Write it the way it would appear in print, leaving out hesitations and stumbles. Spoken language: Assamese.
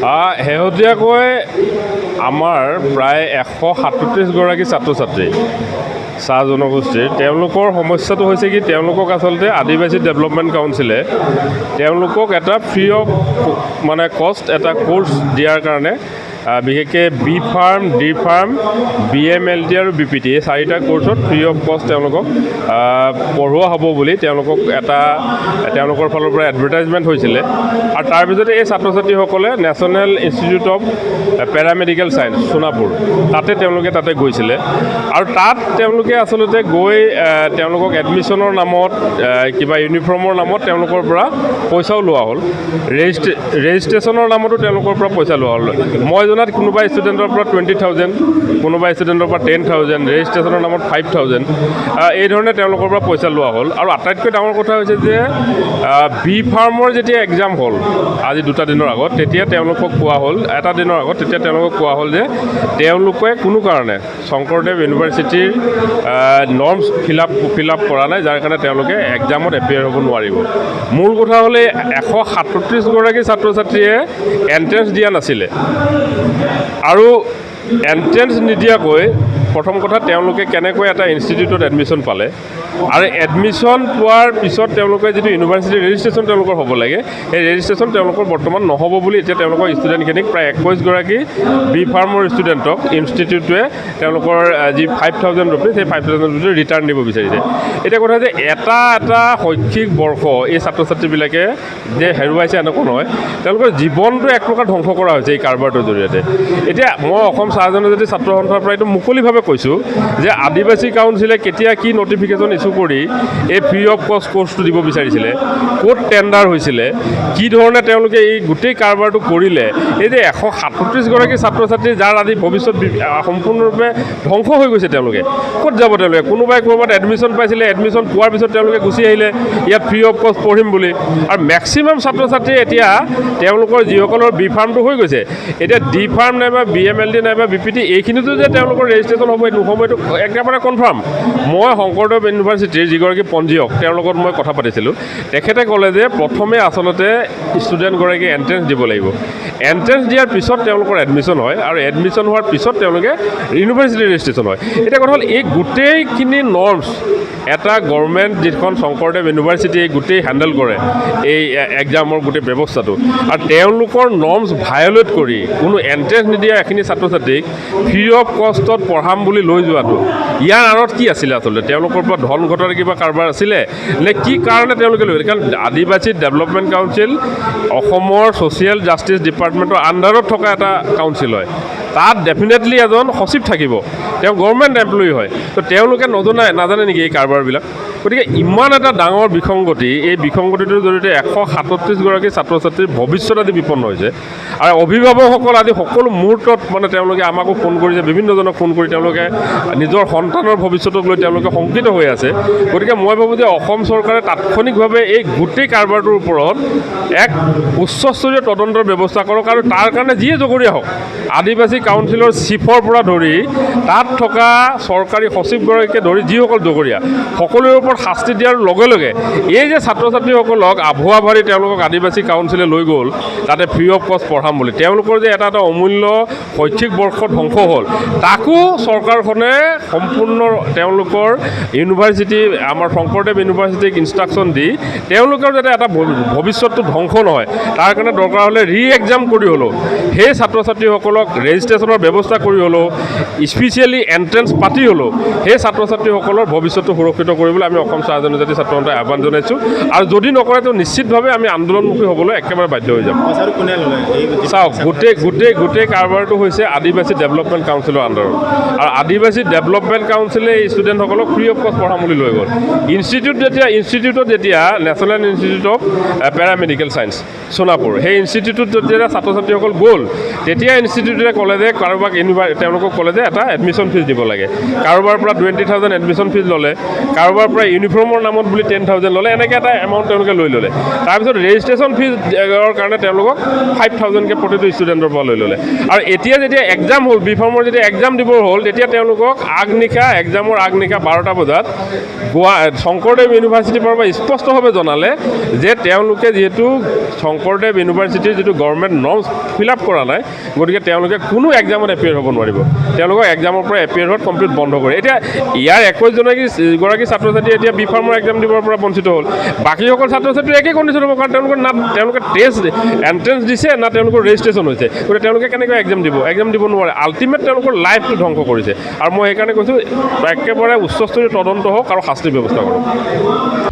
শেহতীয়াকৈ আমাৰ প্ৰায় 137গৰাকী ছাত্ৰ ছাত্ৰী চাহ জনগোষ্ঠীৰ তেওঁলোকৰ সমস্যাটো হৈছে কি তেওঁলোকক আচলতে আদিবাসী ডেভেলপমেণ্ট কাউন্সিলে তেওঁলোকক এটা ফ্ৰী অফ মানে কষ্ট এটা কোৰ্চ দিয়াৰ কাৰণে বিশেষকৈ B pharm D pharm BMLT আৰু BPT এই চাৰিটা কোৰ্চত ফ্ৰী অফ কষ্ট তেওঁলোকক পঢ়োৱা হ'ব বুলি তেওঁলোকক তেওঁলোকৰ ফালৰ পৰা এডভাৰটাইজমেণ্ট হৈছিলে আৰু তাৰপিছতে এই ছাত্ৰ ছাত্ৰীসকলে national institute of paramedical science Sonapur তাতে গৈছিলে আৰু তাত তেওঁলোকে আচলতে গৈ তেওঁলোকক এডমিশ্যনৰ নামত কিবা ইউনিফৰ্মৰ নামত তেওঁলোকৰ পৰা পইচাও লোৱা হ'ল ৰেজিষ্ট্ৰেশ্যনৰ নামতো তেওঁলোকৰ পৰা পইচা লোৱা হ'ল মই জনাত কোনোবা ষ্টুডেণ্টৰ পৰা 20,000 কোনোবা ষ্টুডেণ্টৰ পৰা 10,000 ৰেজিষ্ট্ৰেশ্যনৰ নামত 5,000 এই ধৰণে তেওঁলোকৰ পৰা পইচা লোৱা হ'ল আৰু আটাইতকৈ ডাঙৰ কথা হৈছে যে বি ফাৰ্মৰ যেতিয়া এক্সাম হ'ল আজি 2 দিনৰ আগত তেতিয়া তেওঁলোকক কোৱা হ'ল এটা দিনৰ আগত তেতিয়া তেওঁলোকক কোৱা হ'ল যে তেওঁলোকে কোনো কাৰণে শংকৰদেৱ ইউনিভাৰ্চিটিৰ নৰ্মছ ফিল আপ কৰা নাই যাৰ কাৰণে তেওঁলোকে এক্সামত এপিয়াৰ হ'ব নোৱাৰিব মূল কথা হ'লে 137গৰাকী ছাত্ৰ ছাত্ৰীয়ে এণ্ট্ৰেঞ্চ দিয়া নাছিলে আৰু এণ্ট্ৰেঞ্চ নিদিয়াকৈ প্ৰথম কথা তেওঁলোকে কেনেকৈ এটা ইনষ্টিটিউটত এডমিশ্যন পালে আৰু এডমিশ্যন পোৱাৰ পিছত তেওঁলোকে যিটো ইউনিভাৰ্চিটি ৰেজিষ্ট্ৰেশ্যন তেওঁলোকৰ হ'ব লাগে সেই ৰেজিষ্ট্ৰেশ্যন তেওঁলোকৰ বৰ্তমান নহ'ব বুলি এতিয়া তেওঁলোকৰ ষ্টুডেণ্টখিনিক প্ৰায় 21গৰাকী বি ফাৰ্মৰ ষ্টুডেণ্টক ইনষ্টিটিউটটোৱে তেওঁলোকৰ যি 5,000 ৰুপিজ সেই 5,000 ৰুপিজ ৰিটাৰ্ণ দিব বিচাৰিছে এতিয়া কথা যে এটা শৈক্ষিক বৰ্ষ এই ছাত্ৰ ছাত্ৰীবিলাকে যে হেৰুৱাইছে এনেকুৱা নহয় তেওঁলোকৰ জীৱনটো এক প্ৰকাৰ ধ্বংস কৰা হৈছে এই কাৰবাৰটোৰ জৰিয়তে এতিয়া মই অসম চাহ জনজাতি ছাত্ৰ সন্থাৰ পৰা এইটো মুকলিভাৱে কৈছোঁ যে আদিবাসী কাউন্সিলে কেতিয়া কি নটিফিকেশ্যন ইছ্যু কৰি এই ফ্ৰী অফ কষ্ট কোৰ্চটো দিব বিচাৰিছিলে ক'ত টেণ্ডাৰ হৈছিলে কি ধৰণে তেওঁলোকে এই গোটেই কাৰবাৰটো কৰিলে এই যে 137গৰাকী ছাত্ৰ ছাত্ৰী যাৰ আদি ভৱিষ্যত সম্পূৰ্ণৰূপে ধ্বংস হৈ গৈছে তেওঁলোকে ক'ত যাব তেওঁলোকে কোনোবাই ক'ৰবাত এডমিশ্যন পাইছিলে এডমিশ্যন পোৱাৰ পিছত তেওঁলোকে গুচি আহিলে ইয়াত ফ্ৰী অফ কষ্ট পঢ়িম বুলি আৰু মেক্সিমাম ছাত্ৰ ছাত্ৰী এতিয়া তেওঁলোকৰ যিসকলৰ বি ফাৰ্মটো হৈ গৈছে এতিয়া ডি ফাৰ্ম নাইবা BMLT নাইবা BPT এইখিনিতো যে তেওঁলোকৰ ৰেজিষ্ট্ৰেশ্যন হ'ব এইটো সময়টো একেবাৰে কনফাৰ্ম মই শংকৰদেৱ ইউনিভাৰ্চিটিৰ যিগৰাকী পঞ্জীয়ক তেওঁৰ লগত মই কথা পাতিছিলোঁ তেখেতে ক'লে যে প্ৰথমে আচলতে ষ্টুডেণ্টগৰাকী এণ্ট্ৰেঞ্চ দিব লাগিব এণ্ট্ৰেঞ্চ দিয়াৰ পিছত তেওঁলোকৰ এডমিশ্যন হয় আৰু এডমিশ্যন হোৱাৰ পিছত তেওঁলোকে ইউনিভাৰ্চিটি ৰেজিষ্ট্ৰেশ্যন হয় এতিয়া কথা হ'ল এই গোটেইখিনি নৰ্মছ এটা গভৰ্ণমেণ্ট যিখন শংকৰদেৱ ইউনিভাৰ্চিটিয়ে গোটেই হেণ্ডেল কৰে এই এক্সামৰ গোটেই ব্যৱস্থাটো আৰু তেওঁলোকৰ নৰ্মছ ভায়লেট কৰি কোনো এণ্ট্ৰেঞ্চ নিদিয়া এখিনি ছাত্ৰ ছাত্ৰীক ফ্ৰী অফ কষ্টত পঢ়াম বুলি লৈ যোৱাটো ইয়াৰ আঁৰত কি আছিলে আচলতে তেওঁলোকৰ পৰা ধন ঘটাৰ কিবা কাৰবাৰ আছিলে নে কি কাৰণে তেওঁলোকে লৈ কাৰণ আদিবাসী ডেভেলপমেণ্ট কাউন্সিল অসমৰ ছ'চিয়েল জাষ্টিছ ডিপাৰ্টমেণ্টৰ আণ্ডাৰত থকা এটা কাউন্সিল হয় তাত ডেফিনেটলি এজন সচিব থাকিব তেওঁ গভৰ্ণমেণ্ট এমপ্লয়ি হয় তো তেওঁলোকে নাজানে নেকি এই কাৰবাৰবিলাক গতিকে ইমান এটা ডাঙৰ বিসংগতি এই বিসংগতিটোৰ জৰিয়তে 137গৰাকী ছাত্ৰ ছাত্ৰীৰ ভৱিষ্যত আদি বিপন্ন হৈছে আৰু অভিভাৱকসকল আদি সকলো মুহূৰ্তত মানে তেওঁলোকে আমাকো ফোন কৰিছে বিভিন্নজনক ফোন কৰি তেওঁলোকে নিজৰ সন্তানৰ ভৱিষ্যতক লৈ তেওঁলোকে শংকিত হৈ আছে গতিকে মই ভাবোঁ যে অসম চৰকাৰে তাৎক্ষণিকভাৱে এই গোটেই কাৰবাৰটোৰ ওপৰত এক উচ্চস্তৰীয় তদন্তৰ ব্যৱস্থা কৰক আৰু তাৰ কাৰণে যিয়ে জগৰীয়া হওক আদিবাসী কাউন্সিলৰ চিফৰ পৰা ধৰি তাত থকা চৰকাৰী সচিবগৰাকীকে ধৰি যিসকল জগৰীয়া সকলোৰে ওপৰত শাস্তি দিয়াৰ লগে লগে এই যে ছাত্ৰ ছাত্ৰীসকলক আভুৱা ভাৰি তেওঁলোকক আদিবাসী কাউন্সিলে লৈ গ'ল তাতে ফ্ৰী অফ কষ্ট পঢ়াম বুলি তেওঁলোকৰ যে এটা অমূল্য শৈক্ষিক বৰ্ষ ধ্বংস হ'ল তাকো চৰকাৰখনে সম্পূৰ্ণ তেওঁলোকৰ ইউনিভাৰ্চিটি আমাৰ শংকৰদেৱ ইউনিভাৰ্চিটিক ইনষ্ট্ৰাকশ্যন দি তেওঁলোকৰ যাতে এটা ভৱিষ্যতটো ধ্বংস নহয় তাৰ কাৰণে দৰকাৰ হ'লে এক্সাম কৰি হ'লেও সেই ছাত্ৰ ছাত্ৰীসকলক ৰেজিষ্ট্ৰেশ্যনৰ ব্যৱস্থা কৰি হ'লেও স্পেচিয়েলি এণ্ট্ৰেঞ্চ পাতি হ'লেও সেই ছাত্ৰ ছাত্ৰীসকলৰ ভৱিষ্যতটো সুৰক্ষিত কৰিবলৈ আমি অসম চাহ জনজাতি ছাত্ৰ সন্থাই আহ্বান জনাইছোঁ আৰু যদি নকৰে তো নিশ্চিতভাৱে আমি আন্দোলনমুখী হ'বলৈ একেবাৰে বাধ্য হৈ যাম চাওক গোটেই কাৰবাৰটো হৈছে আদিবাসী ডেভেলপমেণ্ট কাউন্সিলৰ আণ্ডাৰত আৰু আদিবাসী ডেভেলপমেণ্ট কাউন্সিলে এই ষ্টুডেণ্টসকলক ফ্ৰী অফ কষ্ট পঢ়াম বুলি লৈ গ'ল ইনষ্টিটিউটত যেতিয়া national institute of paramedical science Sonapur সেই ইনষ্টিটিউটত যেতিয়া ছাত্ৰ ছাত্ৰীসকল গ'ল তেতিয়া ইনষ্টিটিউটে ক'লে যে কাৰোবাক তেওঁলোকক ক'লে যে এটা এডমিশ্যন ফিজ দিব লাগে কাৰোবাৰ পৰা 20,000 এডমিশ্যন ফিজ ল'লে কাৰোবাৰ পৰা ইউনিফৰ্মৰ নামত বুলি 10,000 ল'লে এনেকৈ এটা এমাউণ্ট তেওঁলোকে লৈ ল'লে তাৰপিছত ৰেজিষ্ট্ৰেশ্যন ফিজৰ কাৰণে তেওঁলোকক 5,000কৈ প্ৰতিটো ষ্টুডেণ্টৰ পৰা লৈ ল'লে আৰু এতিয়া এতিয়া যেতিয়া এক্সাম হ'ল বিফৰ্মৰ যেতিয়া এক্সাম দিব হ'ল তেতিয়া তেওঁলোকক এক্সামৰ আগনিশা 12টা বজাত শংকৰদেৱ ইউনিভাৰ্চিটিৰ পৰা স্পষ্টভাৱে জনালে যে তেওঁলোকে যিহেতু শংকৰদেৱ ইউনিভাৰ্চিটিৰ যিটো গভৰ্ণমেণ্ট নৰ্মছ ফিল আপ কৰা নাই, গতিকে তেওঁলোকে কোনো এক্সামত এপিয়াৰ হ'ব নোৱাৰিব। তেওঁলোকক এক্সামৰ পৰা এপিয়াৰ হোৱাত কমপ্লিট বন্ধ কৰে। এতিয়া ইয়াৰ 21গৰাকী ছাত্ৰ ছাত্ৰী এতিয়া বিফৰ্মৰ এক্সাম দিবৰ পৰা বঞ্চিত হ'ল। বাকীসকল ছাত্ৰ ছাত্ৰী একেই কণ্ডিশ্যন হ'ব, কাৰণ তেওঁলোকে এণ্ট্ৰেঞ্চ দিছে না তেওঁলোকৰ ৰেজিষ্ট্ৰেশ্যন হৈছে, গতিকে তেওঁলোকে কেনেকৈ এক্সাম দিব নোৱাৰে। আল্টিমেট তেওঁলোকৰ লাইফটো ধ্বংস কৰিছে। আৰু মই সেইকাৰণে কৈছোঁ একেবাৰে উচ্চস্তৰীয় তদন্ত হওক আৰু শাস্তিৰ ব্যৱস্থা কৰক।